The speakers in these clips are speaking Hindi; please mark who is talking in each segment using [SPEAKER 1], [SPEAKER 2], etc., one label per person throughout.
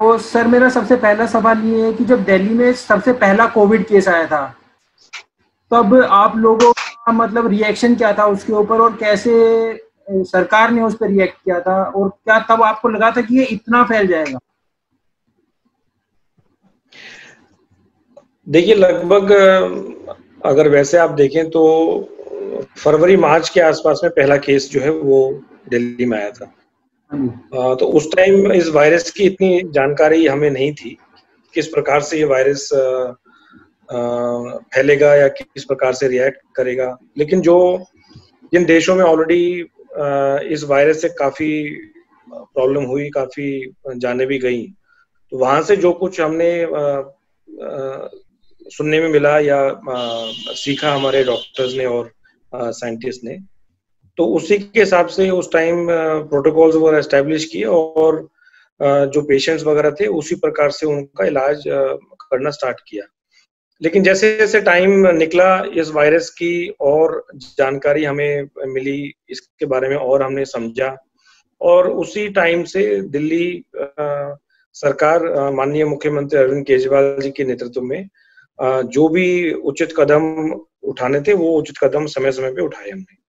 [SPEAKER 1] तो सर मेरा सबसे पहला सवाल ये है कि जब दिल्ली में सबसे पहला कोविड केस आया था, तब आप लोगों का मतलब रिएक्शन क्या था उसके ऊपर, और कैसे सरकार ने उस पर रिएक्ट किया था, और क्या तब आपको लगा था कि ये इतना फैल जाएगा?
[SPEAKER 2] देखिए, लगभग अगर वैसे आप देखें तो फरवरी मार्च के आसपास में पहला केस जो है वो दिल्ली में आया था। तो उस टाइम इस वायरस की इतनी जानकारी हमें नहीं थी, किस प्रकार से ये वायरस फैलेगा या किस प्रकार से रिएक्ट करेगा। लेकिन जिन देशों में ऑलरेडी इस वायरस से काफी प्रॉब्लम हुई, काफी जाने भी गई, तो वहां से जो कुछ हमने सुनने में मिला या सीखा हमारे डॉक्टर्स ने और साइंटिस्ट ने, तो उसी के हिसाब से उस टाइम प्रोटोकॉल्स वगैरह एस्टेब्लिश किए और जो पेशेंट्स वगैरह थे उसी प्रकार से उनका इलाज करना स्टार्ट किया। लेकिन जैसे जैसे टाइम निकला, इस वायरस की और जानकारी हमें मिली, इसके बारे में और हमने समझा, और उसी टाइम से दिल्ली सरकार माननीय मुख्यमंत्री अरविंद केजरीवाल जी के नेतृत्व में जो भी उचित कदम उठाने थे वो उचित कदम समय समय पे उठाए हमने।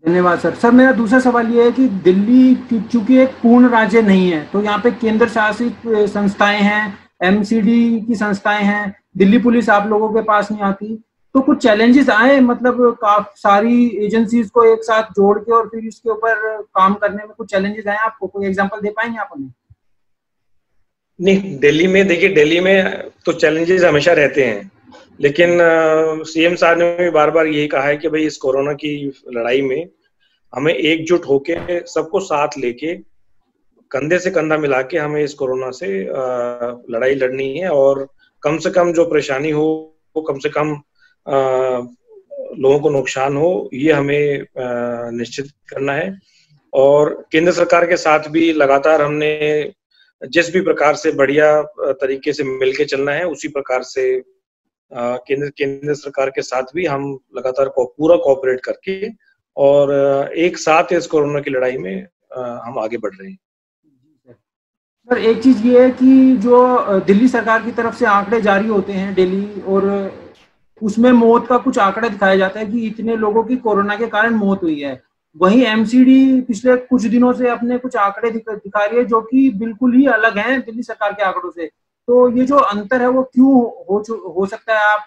[SPEAKER 1] धन्यवाद सर। सर मेरा दूसरा सवाल ये है कि दिल्ली चूंकि एक पूर्ण राज्य नहीं है, तो यहाँ पे केंद्र शासित संस्थाएं हैं, एमसीडी की संस्थाएं हैं, दिल्ली पुलिस आप लोगों के पास नहीं आती, तो कुछ चैलेंजेस आए मतलब काफी सारी एजेंसीज को एक साथ जोड़ के और फिर इसके ऊपर काम करने में कुछ चैलेंजेस आए आपको? कोई एग्जांपल दे पाएंगे आप हमें?
[SPEAKER 2] नहीं, दिल्ली में देखिए, दिल्ली में तो चैलेंजेस हमेशा रहते हैं, लेकिन सीएम साहब ने भी बार बार यही कहा है कि भाई इस कोरोना की लड़ाई में हमें एकजुट होके सबको साथ लेके कंधे से कंधा मिला के हमें इस कोरोना से लड़ाई लड़नी है, और कम से कम जो परेशानी हो वो कम से कम लोगों को नुकसान हो, ये हमें निश्चित करना है। और केंद्र सरकार के साथ भी लगातार हमने जिस भी प्रकार से बढ़िया तरीके से मिलके चलना है, उसी प्रकार से केंद्र सरकार के साथ भी हम लगातार पूरा कोऑपरेट करके और एक साथ इस कोरोना की लड़ाई में हम आगे बढ़ रहे हैं।
[SPEAKER 1] सर एक चीज ये है कि जो दिल्ली सरकार की तरफ से आंकड़े जारी होते हैं डेली, और उसमें मौत का कुछ आंकड़ा दिखाया जाता है कि इतने लोगों की कोरोना के कारण मौत हुई है। वहीं एमसीडी पिछले कुछ दिनों से अपने कुछ आंकड़े दिखा रही है जो कि बिल्कुल ही अलग हैं दिल्ली सरकार के आंकड़ों से। तो ये जो अंतर है वो क्यों हो सकता है, आप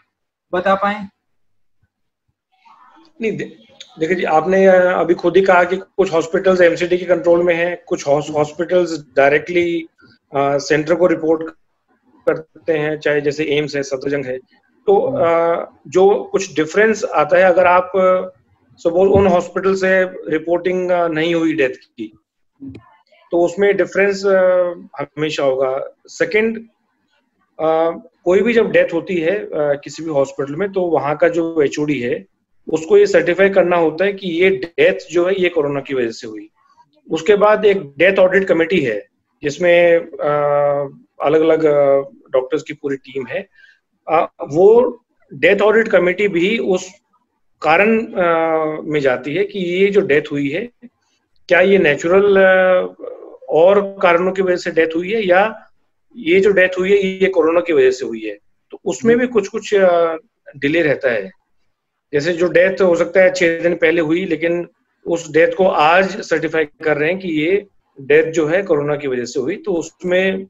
[SPEAKER 1] बता पाएं?
[SPEAKER 2] नहीं, देखिए जी, आपने अभी खुद ही कहा कि कुछ हॉस्पिटल्स एमसीडी के कंट्रोल में हैं, कुछ हॉस्पिटल्स डायरेक्टली सेंटर को रिपोर्ट करते हैं, चाहे जैसे एम्स है, सफदरजंग है। तो जो कुछ डिफरेंस आता है, अगर आप सपोज उन हॉस्पिटल से रिपोर्टिंग नहीं हुई डेथ की, तो उसमें डिफरेंस हमेशा होगा। सेकंड, कोई भी जब डेथ होती है किसी भी हॉस्पिटल में, तो वहां का जो एचओडी है उसको ये सर्टिफाई करना होता है कि ये डेथ जो है ये कोरोना की वजह से हुई। उसके बाद एक डेथ ऑडिट कमेटी है जिसमें अलग अलग डॉक्टर्स की पूरी टीम है। वो डेथ ऑडिट कमेटी भी उस कारण में जाती है कि ये जो डेथ हुई है, क्या ये नेचुरल और कारणों की वजह से डेथ हुई है, या ये जो डेथ हुई है ये कोरोना की वजह से हुई है। तो उसमें भी कुछ कुछ डिले रहता है। जैसे जो डेथ हो सकता है 6 दिन पहले हुई, लेकिन उस डेथ को आज सर्टिफाई कर रहे हैं कि ये डेथ जो है कोरोना की वजह से हुई, तो उसमें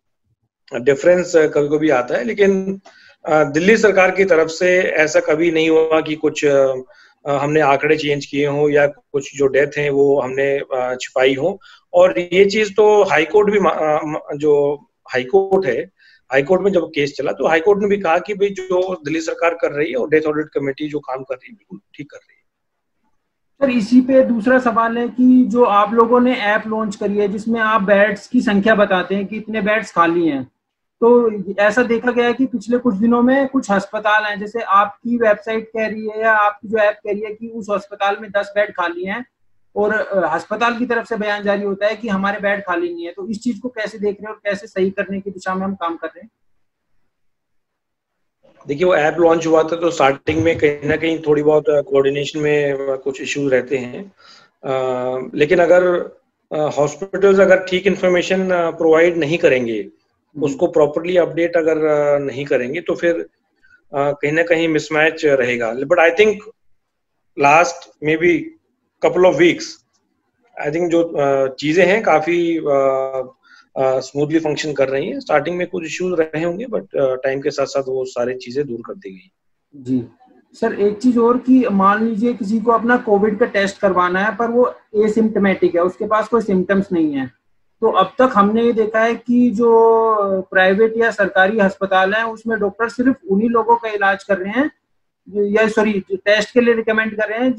[SPEAKER 2] डिफरेंस कभी कभी आता है। लेकिन दिल्ली सरकार की तरफ से ऐसा कभी नहीं हुआ कि कुछ हमने आंकड़े चेंज किए हों या कुछ जो डेथ हैं वो हमने छिपाई हो। और ये चीज तो हाईकोर्ट भी, जो हाईकोर्ट है, हाईकोर्ट में जब केस चला तो हाईकोर्ट ने भी कहा कि भाई जो दिल्ली सरकार कर रही है और डेथ ऑडिट कमेटी जो काम कर रही है बिल्कुल ठीक कर रही है।
[SPEAKER 1] सर इसी पे दूसरा सवाल है कि जो आप लोगों ने ऐप लॉन्च करी है जिसमें आप बेड्स की संख्या बताते हैं कि इतने बेड्स खाली हैं, तो ऐसा देखा गया है कि पिछले कुछ दिनों में कुछ अस्पताल हैं, जैसे आपकी वेबसाइट कह रही है या आपकी जो ऐप कह रही है कि उस अस्पताल में 10 बेड खाली हैं, और अस्पताल की तरफ से बयान जारी होता है कि हमारे बेड खाली नहीं है। तो इस चीज को कैसे देख रहे हैं और कैसे सही करने की दिशा में हम काम कर रहे हैं?
[SPEAKER 2] देखिए, वो ऐप लॉन्च हुआ था तो स्टार्टिंग में कहीं ना कहीं थोड़ी बहुत कोऑर्डिनेशन में कुछ इश्यूज रहते हैं, लेकिन अगर हॉस्पिटल्स अगर ठीक इन्फॉर्मेशन प्रोवाइड नहीं करेंगे, उसको प्रॉपरली अपडेट अगर नहीं करेंगे, तो फिर कहीं ना कहीं मिसमैच रहेगा. But I think last may be couple of weeks, I think जो चीजें हैं काफी स्मूथली फंक्शन कर रही हैं. स्टार्टिंग में कुछ इश्यूज रहे होंगे, बट टाइम के साथ साथ वो सारी चीजें दूर कर दी गई.
[SPEAKER 1] जी सर, एक चीज और कि मान लीजिए किसी को अपना कोविड का टेस्ट करवाना है पर वो एसिम्टोमेटिक है, उसके पास कोई सिम्टम्स नहीं है, तो अब तक हमने ये देखा है कि जो प्राइवेट या सरकारी अस्पताल है उसमें डॉक्टर सिर्फ उन्हीं लोगों का इलाज कर रहे हैं, या सॉरी टेस्ट के लिए रिकमेंड कर रहे हैं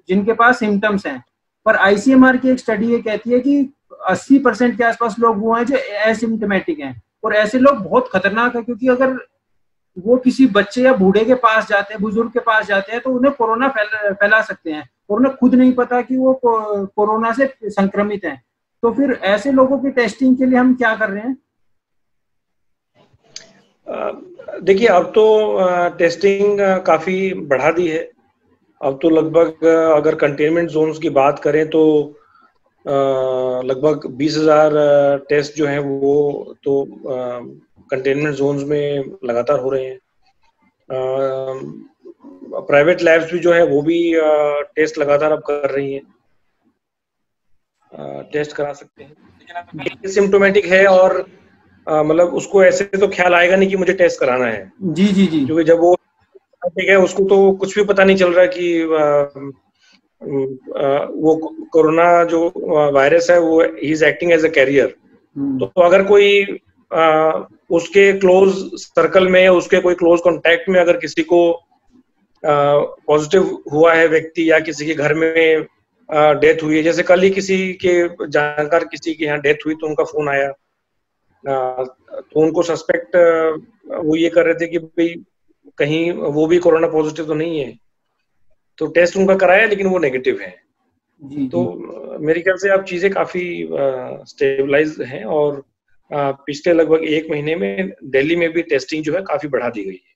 [SPEAKER 1] जिनके पास सिम्टम्स हैं. पर आईसीएमआर की एक स्टडी ये कहती है कि 80% के आसपास लोग वो हैं जो एसिम्टोमेटिक हैं, और ऐसे लोग बहुत खतरनाक है, क्योंकि अगर वो किसी बच्चे या बूढ़े के पास जाते हैं, बुजुर्ग के पास जाते हैं, तो उन्हें कोरोना फैला सकते हैं और उन्हें खुद नहीं पता कि वो कोरोना से संक्रमित हैं. तो फिर ऐसे लोगों की टेस्टिंग के लिए हम क्या कर रहे हैं?
[SPEAKER 2] देखिए, अब तो टेस्टिंग काफी बढ़ा दी है. अब तो लगभग अगर कंटेनमेंट जोन्स की बात करें तो लगभग 20,000 टेस्ट जो हैं वो तो कंटेनमेंट जोन्स में लगातार हो रहे हैं. प्राइवेट लैब्स भी जो है वो भी टेस्ट लगातार अब कर रही हैं, टेस्ट करा सकते हैं. लेकिन अगर सिम्टोमेटिक है और मतलब उसको ऐसे तो ख्याल आएगा नहीं कि मुझे टेस्ट कराना है.
[SPEAKER 1] जी जी जी.
[SPEAKER 2] क्योंकि जब वो ठीक है, उसको तो कुछ भी पता नहीं चल रहा कि वो कोरोना जो वायरस है वो ही is acting as a carrier. तो अगर कोई उसके क्लोज सर्कल में या उसके कोई क्लोज कांटेक्ट में अगर किसी को पॉजिटिव हुआ है व्यक्ति, या किसी के घर में डेथ हुई है, जैसे कल ही किसी के जानकार किसी के यहाँ डेथ हुई तो उनका फोन आया, तो उनको सस्पेक्ट वो ये कर रहे थे कि भाई कहीं वो भी कोरोना पॉजिटिव तो नहीं है, तो टेस्ट उनका कराया लेकिन वो नेगेटिव है. तो मेरे ख्याल से अब चीजें काफी स्टेबलाइज हैं और पिछले लगभग 1 महीने में दिल्ली में भी टेस्टिंग जो है काफी बढ़ा दी गई है.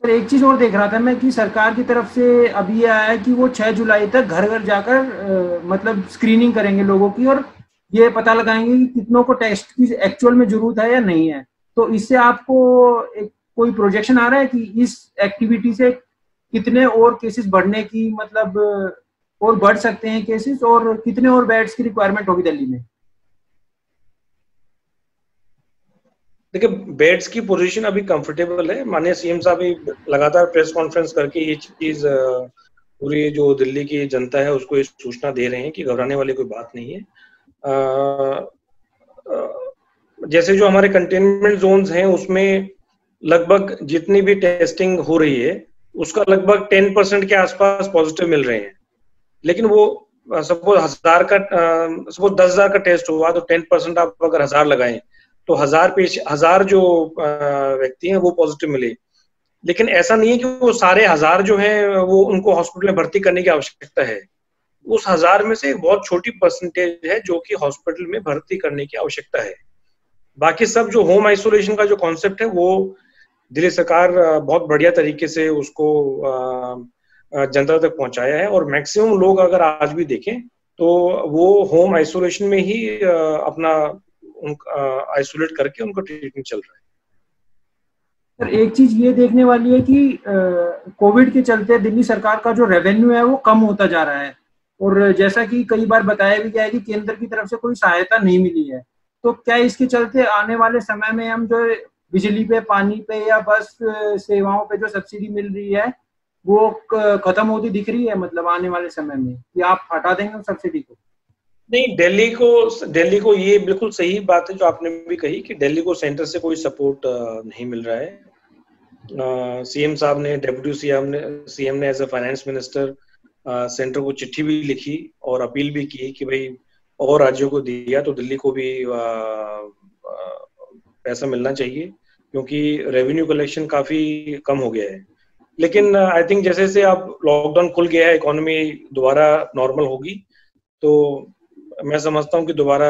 [SPEAKER 1] सर, एक चीज और देख रहा था मैं कि सरकार की तरफ से अभी ये आया है कि वो 6 जुलाई तक घर घर जाकर मतलब स्क्रीनिंग करेंगे लोगों की, और ये पता लगाएंगे कि कितनों को टेस्ट की एक्चुअल में जरूरत है या नहीं है. तो इससे आपको कोई प्रोजेक्शन आ रहा है कि इस एक्टिविटी से कितने और केसेस बढ़ने की, मतलब और बढ़ सकते हैं केसेस, और कितने और बेड्स की रिक्वायरमेंट होगी दिल्ली में?
[SPEAKER 2] देखिए, बेड्स की पोजीशन अभी कंफर्टेबल है. माननीय सीएम साहब भी लगातार प्रेस कॉन्फ्रेंस करके ये चीज पूरी जो दिल्ली की जनता है उसको ये सूचना दे रहे हैं कि घबराने वाली कोई बात नहीं है. जैसे जो हमारे कंटेनमेंट जोन्स हैं उसमें लगभग जितनी भी टेस्टिंग हो रही है उसका लगभग 10% के आसपास पॉजिटिव मिल रहे हैं. लेकिन वो सपोज 10,000 का टेस्ट हुआ तो 10% आप अगर 1000 लगाएं तो 1000 जो व्यक्ति हैं वो पॉजिटिव मिले. लेकिन ऐसा नहीं है कि वो सारे 1000 जो हैं वो उनको हॉस्पिटल में भर्ती करने की आवश्यकता है. उस 1000 में से एक बहुत छोटी परसेंटेज है जो कि हॉस्पिटल में भर्ती करने की आवश्यकता है. बाकी सब जो होम आइसोलेशन का जो कॉन्सेप्ट है वो दिल्ली सरकार बहुत बढ़िया तरीके से उसको जनता तक पहुंचाया है. और मैक्सिमम लोग अगर आज भी देखें तो वो होम आइसोलेशन में ही अपना आइसोलेट करके उनका ट्रीटमेंट चल रहा है.
[SPEAKER 1] सर, एक चीज ये देखने वाली है कि कोविड के चलते दिल्ली सरकार का जो रेवेन्यू है वो कम होता जा रहा है, और जैसा कि कई बार बताया भी गया है कि केंद्र की तरफ से कोई सहायता नहीं मिली है. तो क्या इसके चलते आने वाले समय में हम जो बिजली पे, पानी पे या बस सेवाओं पे जो सब्सिडी मिल रही है वो खत्म होती दिख रही है, मतलब आने वाले समय में, कि आप हटा देंगे उस सब्सिडी को?
[SPEAKER 2] नहीं, दिल्ली को ये बिल्कुल सही बात है जो आपने भी कही कि दिल्ली को सेंटर से कोई सपोर्ट नहीं मिल रहा है. सीएम साहब ने, डेप्यूटी सीएम ने as a finance minister centre को चिट्ठी भी लिखी और अपील भी की कि भाई और राज्यों को दिया तो दिल्ली को भी पैसा मिलना चाहिए, क्योंकि रेवेन्यू कलेक्शन काफी कम हो गया है. लेकिन आई थिंक जैसे जैसे अब लॉकडाउन खुल गया है, इकोनॉमी दोबारा नॉर्मल होगी, तो मैं समझता हूँ कि दोबारा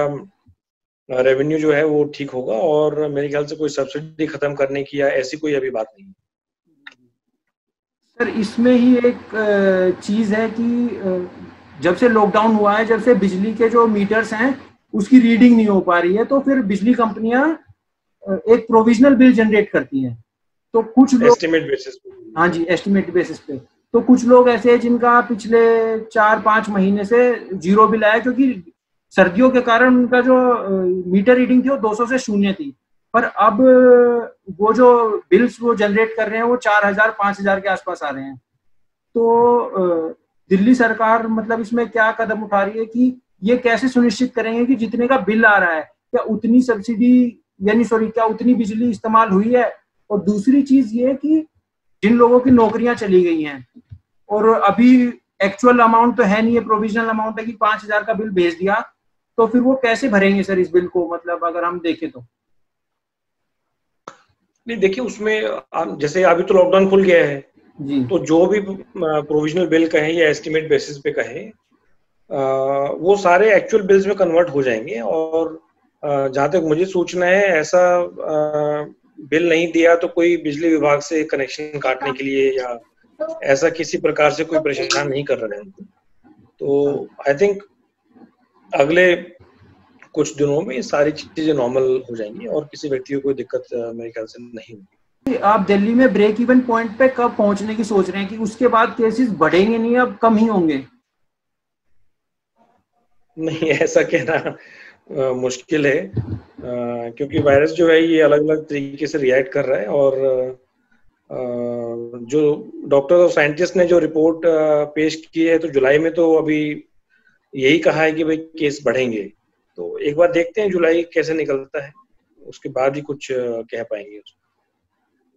[SPEAKER 2] रेवेन्यू जो है वो ठीक होगा, और मेरे ख्याल से कोई सब्सिडी खत्म करने की या ऐसी कोई अभी बात नहीं.
[SPEAKER 1] सर, इसमें ही एक चीज है कि जब से लॉकडाउन हुआ है, जब से बिजली के जो मीटर्स हैं उसकी रीडिंग नहीं हो पा रही है, तो फिर बिजली कंपनियां एक प्रोविजनल बिल जनरेट करती हैं। तो कुछ लोग
[SPEAKER 2] एस्टिमेट बेसिस पे,
[SPEAKER 1] हाँ जी, एस्टिमेट बेसिस पे, तो कुछ लोग ऐसे हैं जिनका पिछले 4-5 महीने से जीरो बिल आया, क्योंकि सर्दियों के कारण उनका जो मीटर रीडिंग थी वो 200 से शून्य थी। पर अब वो जो बिल्स वो जनरेट कर रहे हैं वो 4,000-5,000 के आसपास आ रहे हैं। तो दिल्ली सरकार मतलब इसमें क्या कदम उठा रही है कि ये कैसे सुनिश्चित करेंगे कि जितने का बिल आ रहा है क्या उतनी सब्सिडी, यानी सॉरी, क्या उतनी बिजली इस्तेमाल हुई है। और दूसरी चीज ये कि जिन लोगों की नौकरियां चली गई हैं और अभी एक्चुअल अमाउंट तो है नहीं, है प्रोविजनल अमाउंट है कि 5,000 का बिल भेज दिया, तो फिर वो कैसे भरेंगे सर इस बिल को, मतलब अगर हम देखें तो।
[SPEAKER 2] नहीं देखिए, उसमें जैसे अभी तो लॉकडाउन खुल गया है
[SPEAKER 1] जी।
[SPEAKER 2] तो जो भी प्रोविजनल बिल कहें या एस्टिमेट बेसिस पे कहें, वो सारे एक्चुअल बिल्स में कन्वर्ट हो जाएंगे। और जहां तक मुझे सूचना है, ऐसा बिल नहीं दिया तो कोई बिजली विभाग से कनेक्शन काटने के लिए या ऐसा किसी प्रकार से कोई परेशान नहीं कर रहे हैं। तो आई थिंक अगले कुछ दिनों में ये सारी चीजें नॉर्मल हो जाएंगी और किसी व्यक्ति को कोई दिक्कत मेरे ख्याल से नहीं होगी।
[SPEAKER 1] आप दिल्ली में ब्रेक इवन पॉइंट पे कब पहुंचने की सोच रहे हैं कि उसके बाद केसेस बढ़ेंगे नहीं, अब कम ही होंगे?
[SPEAKER 2] नहीं, ऐसा कहना मुश्किल है, क्योंकि वायरस जो है ये अलग अलग तरीके से रिएक्ट कर रहा है। और जो डॉक्टर्स और साइंटिस्ट ने जो रिपोर्ट पेश की है, तो जुलाई में तो अभी यही कहा है कि भाई केस बढ़ेंगे। तो एक बार देखते हैं जुलाई कैसे निकलता है, उसके बाद ही कुछ कह पाएंगे।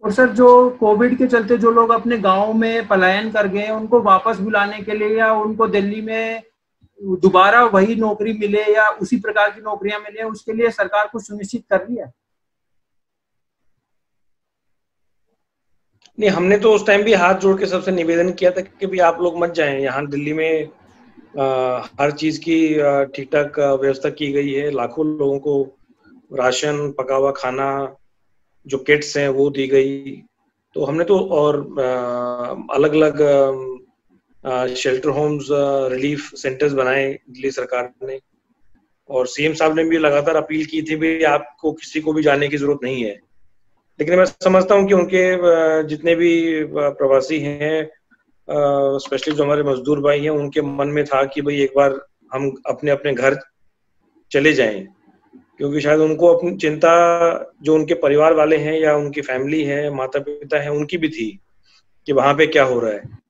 [SPEAKER 1] और सर जो कोविड के चलते जो लोग अपने गांव में पलायन कर गए, उनको वापस बुलाने के लिए या उनको दिल्ली में दोबारा वही नौकरी मिले या उसी प्रकार की नौकरियां मिले, उसके लिए सरकार कुछ सुनिश्चित कर रही है?
[SPEAKER 2] नहीं, हमने तो उस टाइम भी हाथ जोड़ के सबसे निवेदन किया था कि भाई आप लोग मत जाएं, यहाँ दिल्ली में हर चीज की ठीक ठाक व्यवस्था की गई है। लाखों लोगों को राशन, पका हुआ खाना, जो किट्स हैं वो दी गई। तो हमने तो और अलग अलग शेल्टर होम्स, रिलीफ सेंटर्स बनाए दिल्ली सरकार ने। और सीएम साहब ने भी लगातार अपील की थी भी आपको किसी को भी जाने की जरूरत नहीं है। लेकिन मैं समझता हूँ कि उनके जितने भी प्रवासी हैं, स्पेशली जो हमारे मजदूर भाई हैं, उनके मन में था कि भाई एक बार हम अपने अपने घर चले जाएं, क्योंकि शायद उनको अपनी चिंता जो उनके परिवार वाले हैं या उनकी फैमिली है, माता पिता है, उनकी भी थी कि वहां पे क्या हो रहा है।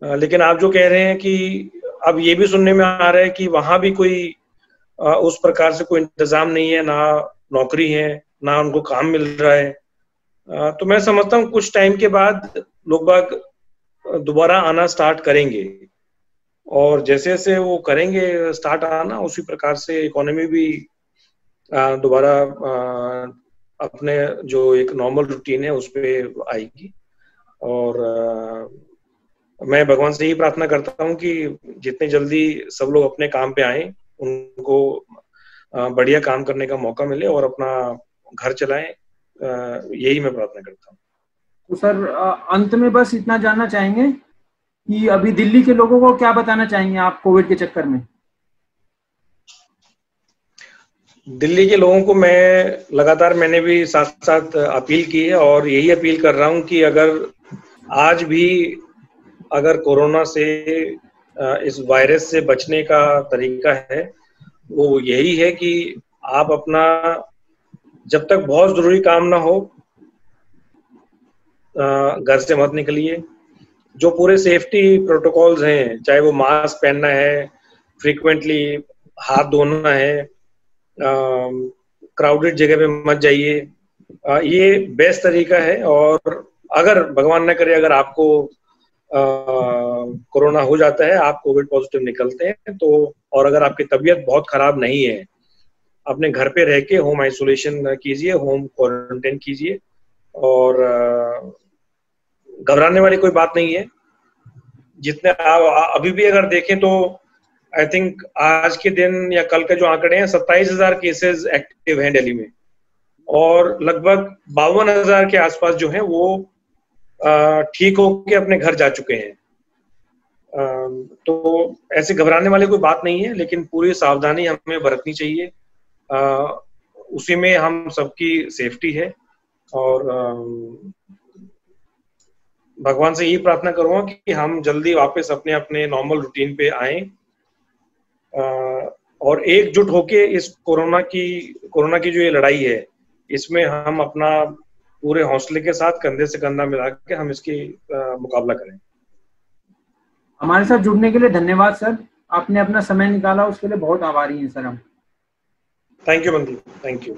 [SPEAKER 2] लेकिन आप जो कह रहे हैं कि अब ये भी सुनने में आ रहा है कि वहां भी कोई उस प्रकार से कोई इंतजाम नहीं है, ना नौकरी है, ना उनको काम मिल रहा है। तो मैं समझता हूँ कुछ टाइम के बाद लोग बाग दोबारा आना स्टार्ट करेंगे, और जैसे जैसे वो करेंगे स्टार्ट आना, उसी प्रकार से इकोनॉमी भी दोबारा अपने जो एक नॉर्मल रूटीन है उस पे आएगी। और मैं भगवान से ही प्रार्थना करता हूँ कि जितने जल्दी सब लोग अपने काम पे आए, उनको बढ़िया काम करने का मौका मिले और अपना घर चलाएं, यही मैं प्रार्थना करता हूँ।
[SPEAKER 1] तो सर अंत में बस इतना जानना चाहेंगे कि अभी दिल्ली के लोगों को क्या बताना चाहेंगे आप कोविड के चक्कर में?
[SPEAKER 2] दिल्ली के लोगों को मैं लगातार, मैंने भी साथ साथ अपील की है और यही अपील कर रहा हूँ कि अगर आज भी अगर कोरोना से, इस वायरस से बचने का तरीका है वो यही है कि आप अपना, जब तक बहुत जरूरी काम ना हो, घर से मत निकलिए। जो पूरे सेफ्टी प्रोटोकॉल्स हैं, चाहे वो मास्क पहनना है, फ्रीक्वेंटली हाथ धोना है, क्राउडेड जगह पे मत जाइए, ये बेस्ट तरीका है। और अगर भगवान न करे अगर आपको कोरोना हो जाता है, आप कोविड पॉजिटिव निकलते हैं, तो और अगर आपकी तबीयत बहुत खराब नहीं है, अपने घर पे रह के होम आइसोलेशन कीजिए, होम क्वारंटाइन कीजिए। और घबराने वाली कोई बात नहीं है। जितने अभी भी अगर देखें तो आई थिंक आज के दिन या कल के जो आंकड़े हैं, 27,000 केसेस एक्टिव हैं दिल्ली में, और लगभग 52,000 के आसपास जो हैं वो ठीक होके अपने घर जा चुके हैं। तो ऐसे घबराने वाली कोई बात नहीं है, लेकिन पूरी सावधानी हमें बरतनी चाहिए। उसी में हम सबकी सेफ्टी है। और भगवान से यही प्रार्थना करूंगा कि हम जल्दी वापस अपने अपने नॉर्मल रूटीन पे आए, और एकजुट होके इस कोरोना की जो ये लड़ाई है, इसमें हम अपना पूरे हौसले के साथ कंधे से कंधा मिला के हम इसकी मुकाबला करें।
[SPEAKER 1] हमारे साथ जुड़ने के लिए धन्यवाद सर, आपने अपना समय निकाला, उसके लिए बहुत आभारी हैं सर हम।
[SPEAKER 2] थैंक यू मंदी, थैंक यू।